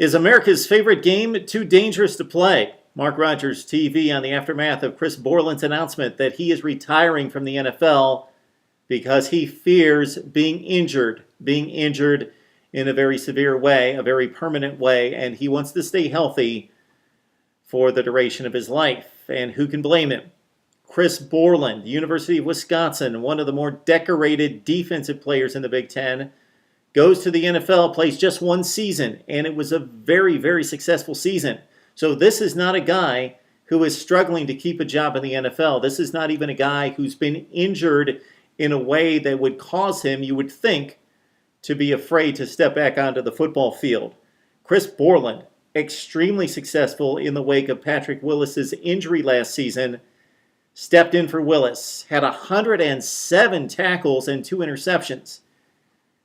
Is America's favorite game too dangerous to play? Mark Rogers TV on the aftermath of Chris Borland's announcement that he is retiring from the NFL because he fears being injured in a very severe way, a very permanent way, and he wants to stay healthy for the duration of his life. And who can blame him? Chris Borland, University of Wisconsin, one of the more decorated defensive players in the Big Ten, goes to the NFL, plays just one season, and it was a very, very successful season. So this is not a guy who is struggling to keep a job in the NFL. This is not even a guy who's been injured in a way that would cause him, you would think, to be afraid to step back onto the football field. Chris Borland, extremely successful in the wake of Patrick Willis's injury last season, stepped in for Willis, had 107 tackles and 2 interceptions.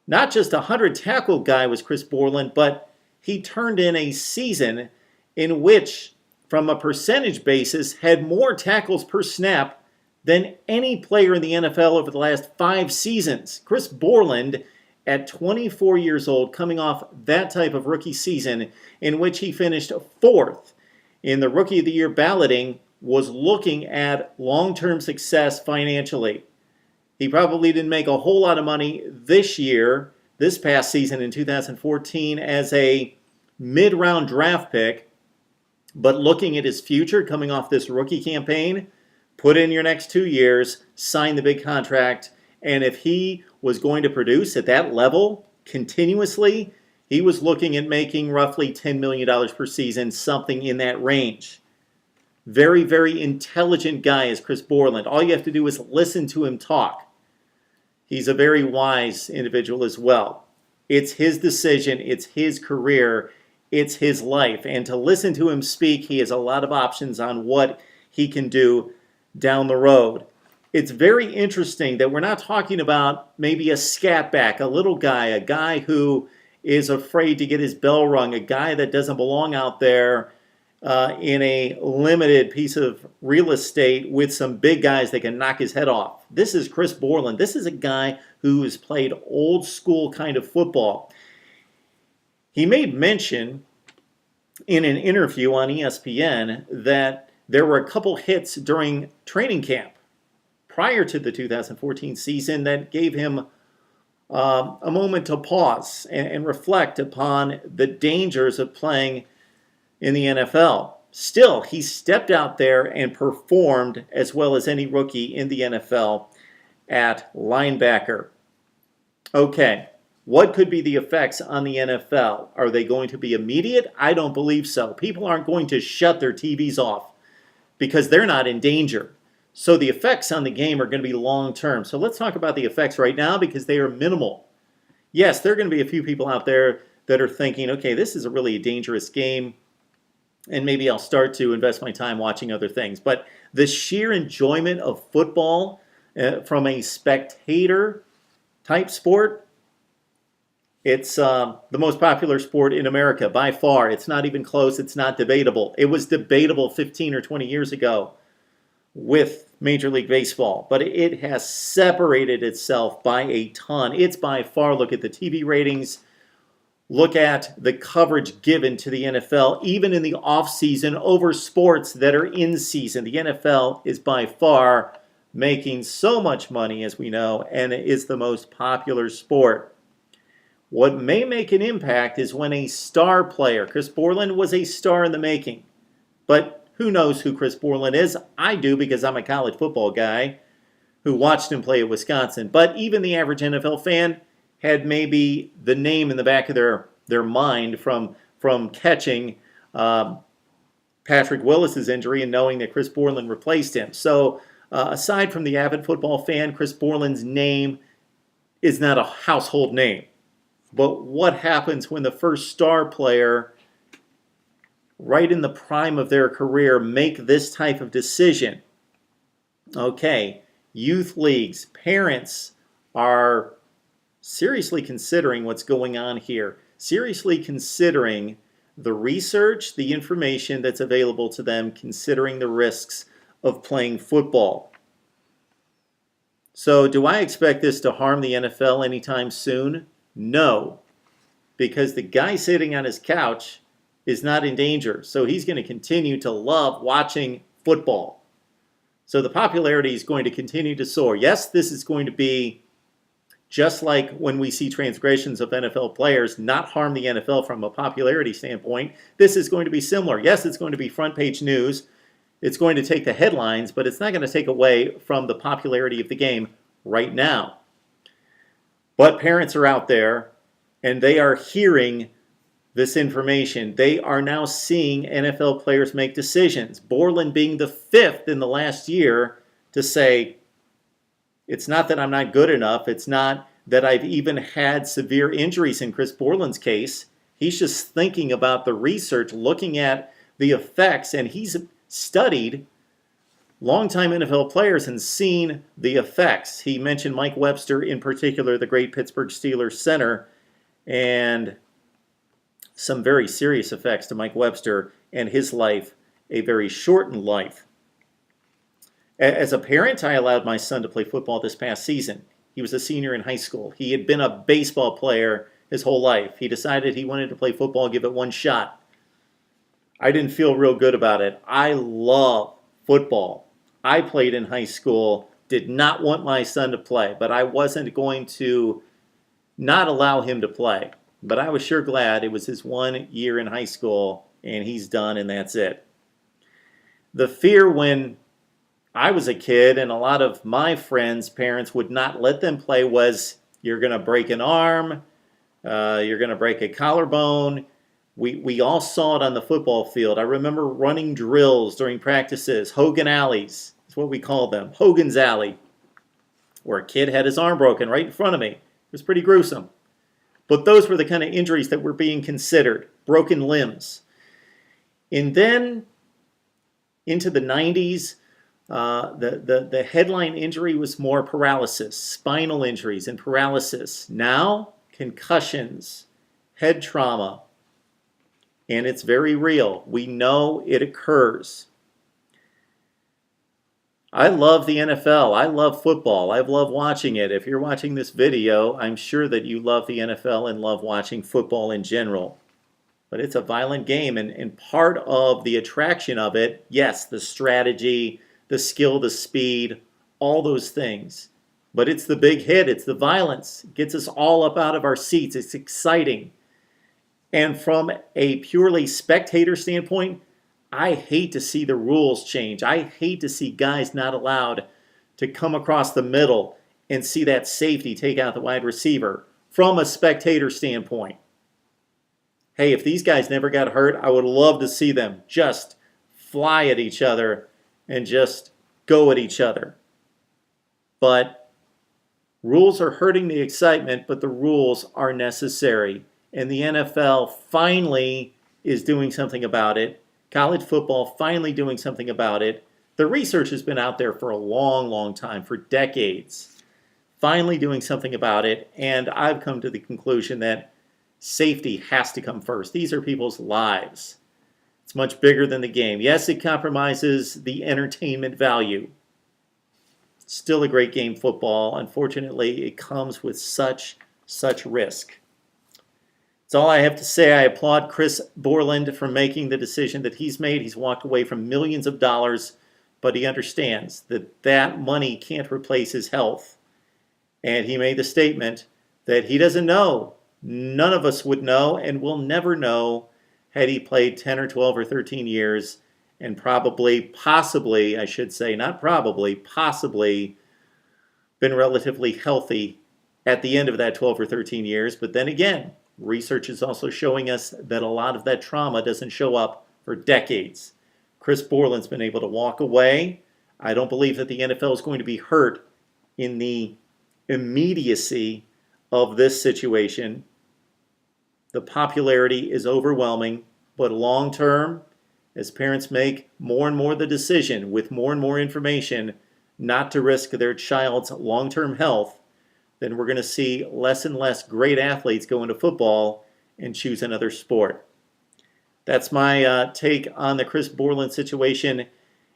Not just a 100-tackle guy was Chris Borland, but he turned in a season in which, from a percentage basis, had more tackles per snap than any player in the NFL over the last 5 seasons. Chris Borland, at 24 years old, coming off that type of rookie season in which he finished 4th in the Rookie of the Year balloting, was looking at long-term success financially. He probably didn't make a whole lot of money this past season in 2014 as a mid-round draft pick, but looking at his future coming off this rookie campaign, put in your next 2 years, sign the big contract, and if he was going to produce at that level continuously, he was looking at making roughly $10 million per season, something in that range. Very, very intelligent guy is Chris Borland. All you have to do is listen to him talk. He's a very wise individual as well. It's his decision, it's his career, it's his life. And to listen to him speak, he has a lot of options on what he can do down the road. It's very interesting that we're not talking about maybe a scat back, a little guy, a guy who is afraid to get his bell rung, a guy that doesn't belong out there in a limited piece of real estate with some big guys that can knock his head off. This is Chris Borland. This is a guy who has played old school kind of football. He made mention in an interview on ESPN that there were a couple hits during training camp prior to the 2014 season that gave him a moment to pause and reflect upon the dangers of playing in the NFL. Still, he stepped out there and performed as well as any rookie in the NFL at linebacker. Okay, what could be the effects on the NFL? Are they going to be immediate? I don't believe so. People aren't going to shut their TVs off because they're not in danger. So the effects on the game are going to be long-term. So let's talk about the effects right now because they are minimal. Yes, there are going to be a few people out there that are thinking, okay, this is a really dangerous game, and maybe I'll start to invest my time watching other things. But the sheer enjoyment of football from a spectator-type sport, it's the most popular sport in America by far. It's not even close. It's not debatable. It was debatable 15 or 20 years ago with Major League Baseball, but it has separated itself by a ton. It's by far, look at the TV ratings, look at the coverage given to the NFL, even in the offseason, over sports that are in season. The NFL is by far making so much money, as we know, and it is the most popular sport. What may make an impact is when a star player, Chris Borland was a star in the making, but who knows who Chris Borland is? I do because I'm a college football guy who watched him play at Wisconsin. But even the average NFL fan had maybe the name in the back of their mind from catching Patrick Willis's injury and knowing that Chris Borland replaced him. So aside from the avid football fan, Chris Borland's name is not a household name. But what happens when the first star player, right in the prime of their career, make this type of decision? Okay, youth leagues, parents are seriously considering what's going on here, seriously considering the research, the information that's available to them, considering the risks of playing football. So do I expect this to harm the NFL anytime soon? No, because the guy sitting on his couch is not in danger. So he's going to continue to love watching football. So the popularity is going to continue to soar. Yes, this is going to be just like when we see transgressions of NFL players not harm the NFL from a popularity standpoint. This is going to be similar. Yes, it's going to be front page news. It's going to take the headlines, but it's not going to take away from the popularity of the game right now. But parents are out there, and they are hearing this information. They are now seeing NFL players make decisions. Borland being the 5th in the last year to say, it's not that I'm not good enough. It's not that I've even had severe injuries in Chris Borland's case. He's just thinking about the research, looking at the effects, and he's studied longtime NFL players and seen the effects. He mentioned Mike Webster in particular, the great Pittsburgh Steelers center, and some very serious effects to Mike Webster and his life, a very shortened life. As a parent, I allowed my son to play football this past season. He was a senior in high school. He had been a baseball player his whole life. He decided he wanted to play football, give it one shot. I didn't feel real good about it. I love football. I played in high school, did not want my son to play, but I wasn't going to not allow him to play. But I was sure glad it was his 1 year in high school, and he's done, and that's it. The fear when I was a kid, and a lot of my friends' parents would not let them play, was you're going to break an arm, you're going to break a collarbone. We all saw it on the football field. I remember running drills during practices, Hogan alleys, that's what we called them, Hogan's Alley, where a kid had his arm broken right in front of me. It was pretty gruesome. But those were the kind of injuries that were being considered, broken limbs. And then into the 90s, the headline injury was more paralysis, spinal injuries and paralysis. Now, concussions, head trauma, and it's very real. We know it occurs. I love the NFL. I love football. I love watching it. If you're watching this video, I'm sure that you love the NFL and love watching football in general. But it's a violent game, and part of the attraction of it, yes, the strategy, the skill, the speed, all those things. But it's the big hit. It's the violence. It gets us all up out of our seats. It's exciting. And from a purely spectator standpoint, I hate to see the rules change. I hate to see guys not allowed to come across the middle and see that safety take out the wide receiver from a spectator standpoint. Hey, if these guys never got hurt, I would love to see them just fly at each other and just go at each other. But rules are hurting the excitement, but the rules are necessary. And the NFL finally is doing something about it. College football finally doing something about it. The research has been out there for a long, long time, for decades. Finally doing something about it, and I've come to the conclusion that safety has to come first. These are people's lives. It's much bigger than the game. Yes, it compromises the entertainment value. It's still a great game, football. Unfortunately, it comes with such risk. That's all I have to say. I applaud Chris Borland for making the decision that he's made. He's walked away from millions of dollars, but he understands that that money can't replace his health. And he made the statement that he doesn't know. None of us would know and will never know had he played 10 or 12 or 13 years and possibly, I should say, not probably, possibly been relatively healthy at the end of that 12 or 13 years. But then again, research is also showing us that a lot of that trauma doesn't show up for decades. Chris Borland's been able to walk away. I don't believe that the NFL is going to be hurt in the immediacy of this situation. The popularity is overwhelming, but long term, as parents make more and more the decision with more and more information not to risk their child's long-term health, then we're going to see less and less great athletes go into football and choose another sport. That's my take on the Chris Borland situation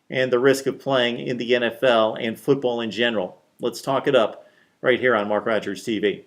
and the risk of playing in the NFL and football in general. Let's talk it up right here on Mark Rogers TV.